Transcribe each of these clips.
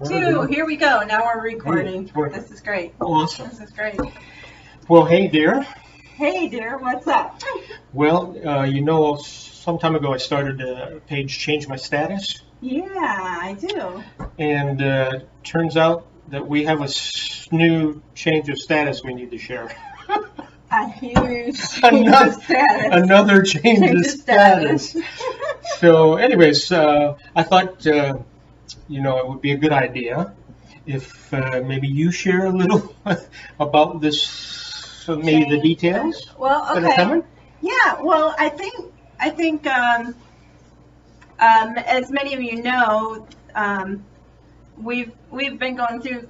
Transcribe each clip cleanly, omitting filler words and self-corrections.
Two, here we go. Now we're recording. This is great. Awesome. This is great. Well, hey, dear. Hey, dear, what's up? Well, some time ago I started a page, Change My Status. Yeah, I do. And turns out that we have a new change of status we need to share. A huge change of status. Another change of status. So, anyways, I thought, it would be a good idea if maybe you share a little about this, maybe the details. Well, okay. That are coming? Yeah. Well, I think, as many of you know, we've been going through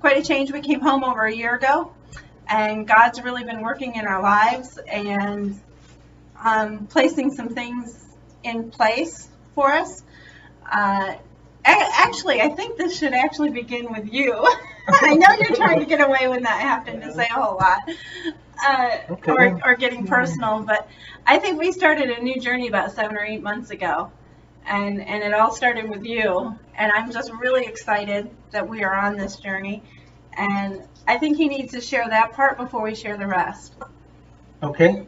quite a change. We came home over a year ago, and God's really been working in our lives and placing some things in place for us. Actually, I think this should actually begin with you. I know you're trying to get away with not having to say a whole lot, or getting personal, but I think we started a new journey about 7 or 8 months ago, and it all started with you, and I'm just really excited that we are on this journey, and I think he needs to share that part before we share the rest. Okay.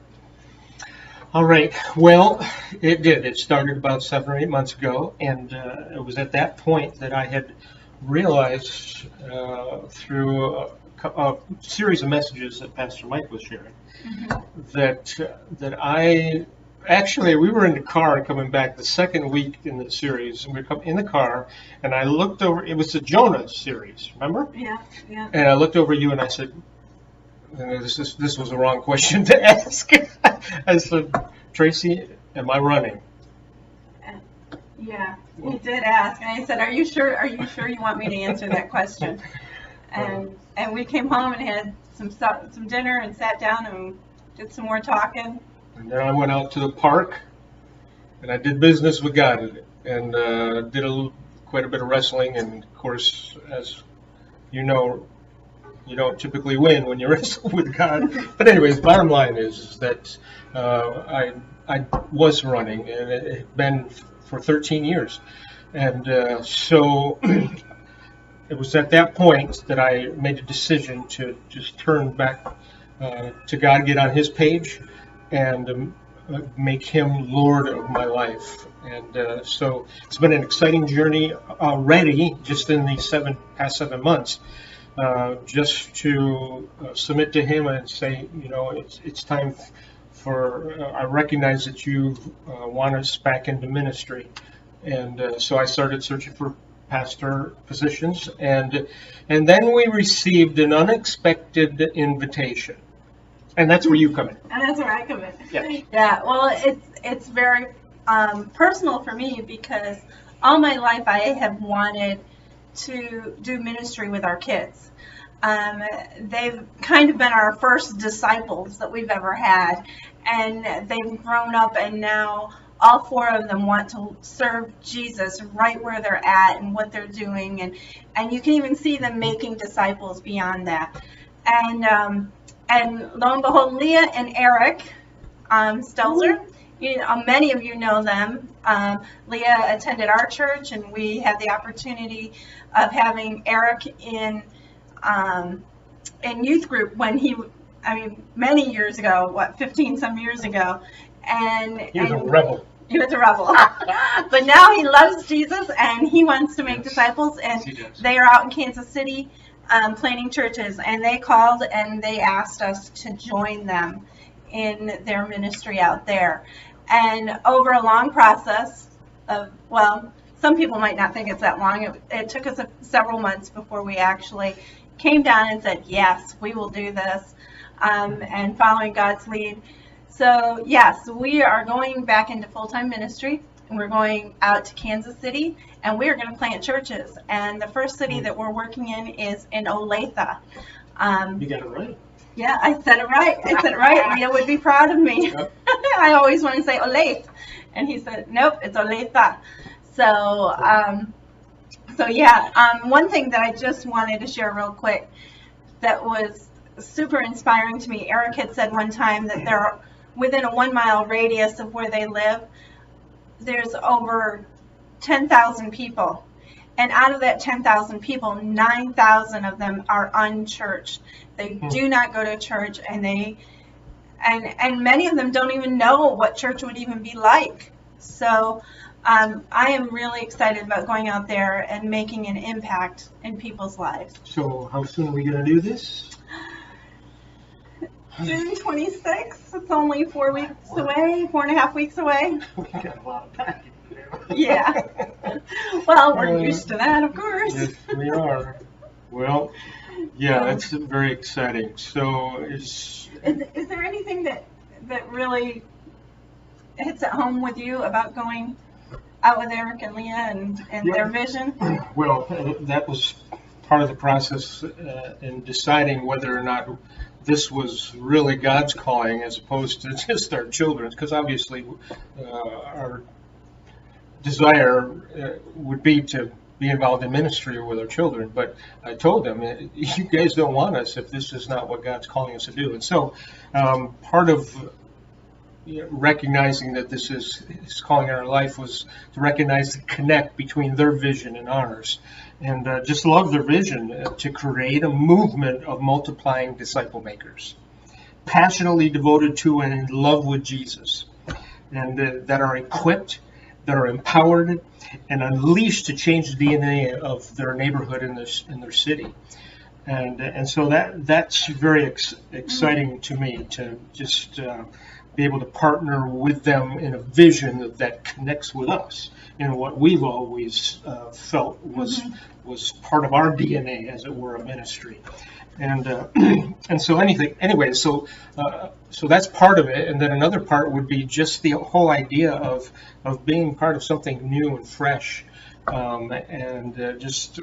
All right. Well, it did. It started about 7 or 8 months ago, and it was at that point that I had realized through a series of messages that Pastor Mike was sharing that I actually, we were in the car coming back the second week in the series, and we come in the car, and I looked over. It was the Jonah series, remember? Yeah. And I looked over you, and I said, this was the wrong question to ask. I said, Tracy, am I running? Yeah, you did ask, and I said, "Are you sure? Are you sure you want me to answer that question?" And we came home and had some dinner and sat down and did some more talking. And then I went out to the park, and I did business with God, and did quite a bit of wrestling. And of course, as you know, you don't typically win when you wrestle with God. But anyways, bottom line is that I was running, and it had been for 13 years. And so it was at that point that I made a decision to just turn back to God, get on his page, and make him Lord of my life. And so it's been an exciting journey already, just in these past 7 months. Just to submit to him and say, it's time for, I recognize that you want us back into ministry. And so I started searching for pastor positions, and then we received an unexpected invitation. And that's where you come in. And that's where I come in. Yeah. Yeah, well, it's very personal for me, because all my life I have wanted to do ministry with our kids. They've kind of been our first disciples that we've ever had, and they've grown up, and now all 4 of them want to serve Jesus right where they're at and what they're doing, and you can even see them making disciples beyond that. And lo and behold, Leah and Eric Stelzer, many of you know them. Leah attended our church, and we had the opportunity of having Eric in youth group many years ago, 15 some years ago. And he was a rebel. He was a rebel. But now he loves Jesus, and he wants to make disciples, and they are out in Kansas City planting churches, and they called and they asked us to join them in their ministry out there. And over a long process of, some people might not think it's that long. It took us several months before we actually came down and said, yes, we will do this, and following God's lead. So, yes, we are going back into full-time ministry, and we're going out to Kansas City, and we are going to plant churches. And the first city that we're working in is in Olathe. You got it right. Yeah, I said it right. Leah would be proud of me. Yep. I always want to say Olathe, and he said, nope, it's Olathe. So, one thing that I just wanted to share real quick that was super inspiring to me. Eric had said one time that there are, within a 1 mile radius of where they live, there's over 10,000 people. And out of that 10,000 people, 9,000 of them are unchurched. They do not go to church, and many of them don't even know what church would even be like. So I am really excited about going out there and making an impact in people's lives. So how soon are we going to do this? June 26th. It's only 4 weeks away, 4.5 weeks away. We got a lot of time. Yeah. Well, we're used to that, of course. Yes, we are. Well, yeah, that's very exciting. So is there anything that really hits at home with you about going out with Eric and Leah and their vision? Well, that was part of the process in deciding whether or not this was really God's calling as opposed to just our children's, because obviously our desire would be to be involved in ministry with our children. But I told them, you guys don't want us if this is not what God's calling us to do. And so part of recognizing that this is His calling in our life was to recognize the connect between their vision and ours. And just love their vision to create a movement of multiplying disciple makers, passionately devoted to and in love with Jesus, and that are equipped, that are empowered, and unleashed to change the DNA of their neighborhood and their city. And so that's very exciting to me, to just be able to partner with them in a vision that connects with us in what we've always felt was part of our DNA, as it were, a ministry. And so so that's part of it. And then another part would be just the whole idea of being part of something new and fresh, and just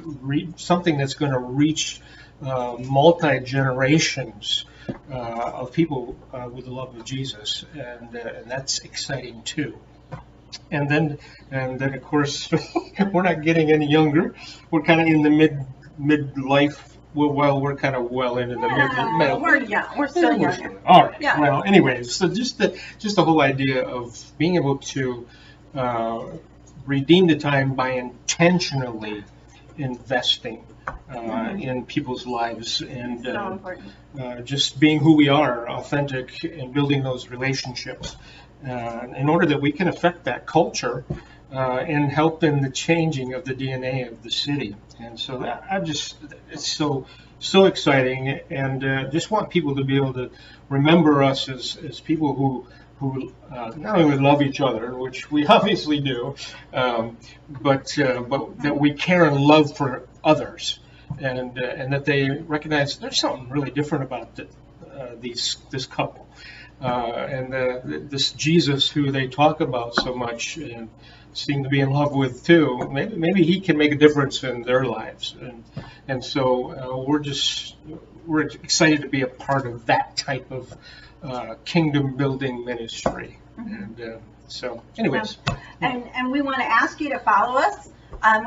something that's going to reach multi-generations of people with the love of Jesus, and that's exciting too. And then of course we're not getting any younger. We're kind of in the midlife. Well, we're kind of well into the middle. We're young. We're still young. All right. Yeah. Well, anyways, so just the whole idea of being able to redeem the time by intentionally investing in people's lives, and So important. just being who we are, authentic, and building those relationships in order that we can affect that culture and help in the changing of the DNA of the city. And so it's so exciting, and just want people to be able to remember us as people who not only love each other, which we obviously do, but that we care and love for others, and that they recognize there's something really different about this couple, and this Jesus who they talk about so much and seem to be in love with too. Maybe He can make a difference in their lives, and so we're excited to be a part of that type of kingdom building ministry. And so anyways, and we want to ask you to follow us.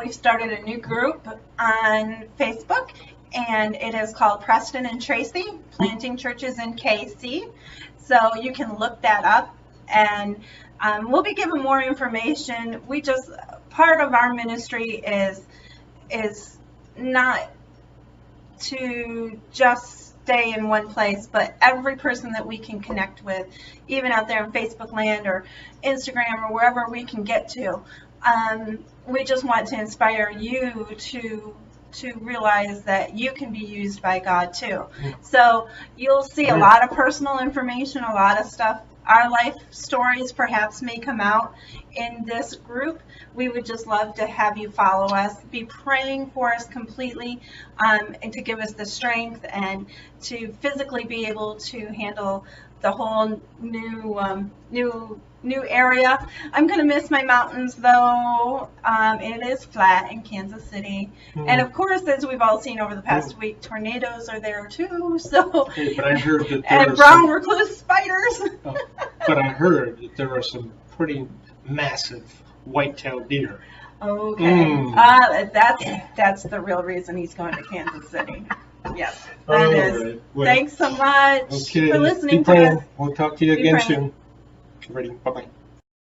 We've started a new group on Facebook, and it is called Preston and Tracy Planting Churches in KC. So you can look that up, and we'll be giving more information. Part of our ministry is not to just stay in one place, but every person that we can connect with, even out there in Facebook land or Instagram or wherever we can get to. We just want to inspire you to realize that you can be used by God too. So you'll see a lot of personal information, a lot of stuff. Our life stories perhaps may come out in this group. We would just love to have you follow us, be praying for us completely, and to give us the strength and to physically be able to handle the whole new area. I'm going to miss my mountains though. It is flat in Kansas City. And of course, as we've all seen over the past week, tornadoes are there too. So, but I heard that and brown recluse spiders. But I heard that there are some pretty massive white-tailed deer. Okay. That's the real reason he's going to Kansas City. Yes. That is. Right. Well, thanks so much for listening Be praying. to us. We'll talk to you again praying. soon. Ready? Bye-bye.